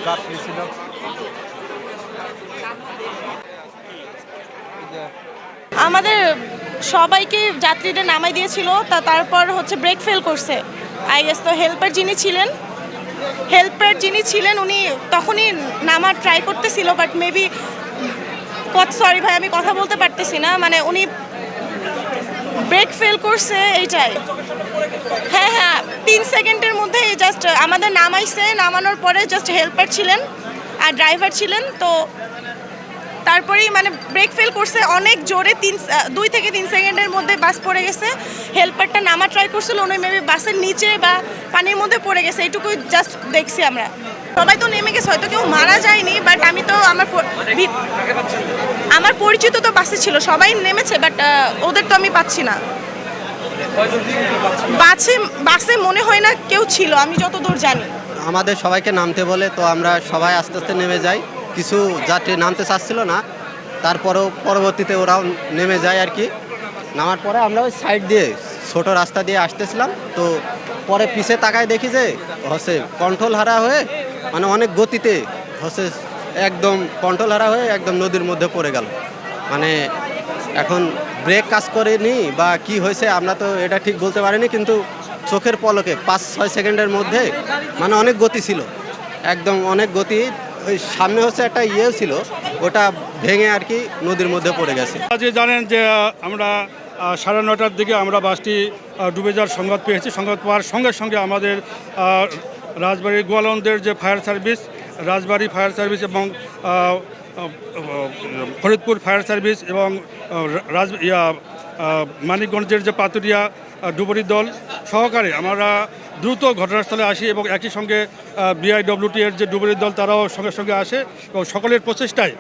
যাত্রী ছিল। আমাদের সবাইকে যাত্রীদের নামাই দিয়েছিল, তারপর হচ্ছে ব্রেক ফেল করছে আই গেস। তো হেল্পার যিনি ছিলেন উনি তখনই নামার ট্রাই করতেছিল, বাট মেবি সরি ভাই আমি কথা বলতে পারতেছি না, মানে উনি ব্রেক ফেল করছে এইটাই। হ্যাঁ হ্যাঁ, 3 সেকেন্ডের মধ্যে জাস্ট আমাদের নামাইছে, নামানোর পরে জাস্ট হেল্পার ছিলেন আর ড্রাইভার ছিলেন, তো তারপরেই মানে ব্রেক ফেল করছে অনেক জোরে। 2 থেকে 3 সেকেন্ডের মধ্যে বাস পড়ে গেছে। হেল্পারটা নামা ট্রাই করছিল, উনি মেবি বাসের নিচে বা পানির মধ্যে পড়ে গেছে, এইটুকুই জাস্ট দেখছি আমরা। সবাই তো নেমে গেছে, হয়তো কেউ মারা যায়নি, বাট আমি তো আমার পরিচিত তো বাসে ছিল, সবাই নেমেছে, বাট ওদের তো আমি পাচ্ছি না। বাসে মনে হয় না কেউ ছিল, আমি যতদূর জানি। আমাদের সবাইকে নামতে বলে, তো আমরা সবাই আস্তে আস্তে নেমে যাই। কিছু যাত্রী নামতে চাচ্ছিল না, তারপরেও পরবর্তীতে ওরাও নেমে যায় আর কি। নামার পরে আমরা ওই সাইড দিয়ে ছোট রাস্তা দিয়ে আসতেছিলাম, তো পরে পিছে তাকায় দেখি যে হচ্ছে কন্ট্রোল হারা হয়ে মানে অনেক গতিতে হচ্ছে একদম কন্ট্রোল হারা হয়ে একদম নদীর মধ্যে পড়ে গেল। মানে এখন ব্রেক কাজ করেনি বা কি হয়েছে আমরা তো এটা ঠিক বলতে পারিনি, কিন্তু চোখের পলকে 5-6 সেকেন্ডের মধ্যে মানে অনেক গতি ছিল, একদম অনেক গতি। ওই সামনে হচ্ছে একটা ছিল, ওটা ভেঙে আর কি নদীর মধ্যে পড়ে গেছে। আজ জানেন যে আমরা 9:30টার দিকে আমরা বাসটি ডুবে যাওয়ার সংবাদ পেয়েছি। সংবাদ পাওয়ার সঙ্গে সঙ্গে আমাদের রাজবাড়ী গোয়ালন্দের যে ফায়ার সার্ভিস, রাজবাড়ী ফায়ার সার্ভিস এবং ফরিদপুর ফায়ার সার্ভিস এবং মানিকগঞ্জের যে পাতুরিয়া ডুবুরি দল সহকারে আমরা দ্রুত ঘটনাস্থলে আসি এবং একই সঙ্গে বিআইডব্লিউটি এর যে ডুবুরি দল তারাও সঙ্গে সঙ্গে আসে এবং সকলের প্রচেষ্টায়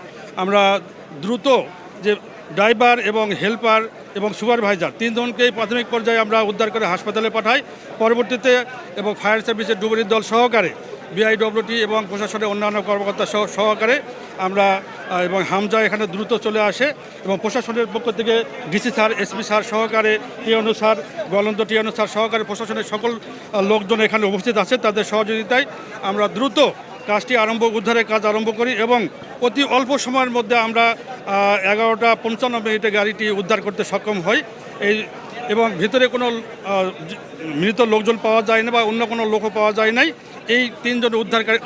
আমরা দ্রুত যে ড্রাইভার এবং হেল্পার এবং সুপারভাইজার 3 জনকেই প্রাথমিক পর্যায়ে আমরা উদ্ধার করে হাসপাতালে পাঠাই। পরবর্তীতে এবং ফায়ার সার্ভিসের ডুবুরি দল সহকারে বিআইডব্লিউটি এবং প্রশাসনের অন্যান্য কর্মকর্তা সহকারে আমরা এবং হামজা এখানে দ্রুত চলে আসে এবং প্রশাসনের পক্ষ থেকে ডিসি স্যার, এসপি স্যার সহকারে, TNO sir, Goalanda TNO sir সহকারে প্রশাসনের সকল লোকজন এখানে উপস্থিত আছে। তাদের সহযোগিতায় আমরা দ্রুত কাজটি উদ্ধারের কাজ আরম্ভ করি এবং অতি অল্প সময়ের মধ্যে আমরা 11:55 গাড়িটি উদ্ধার করতে সক্ষম হই। এবং ভিতরে কোনো মৃত লোকজন পাওয়া যায় না বা অন্য কোনো লোকও পাওয়া যায় নাই। এই 3 জন উদ্ধারকারী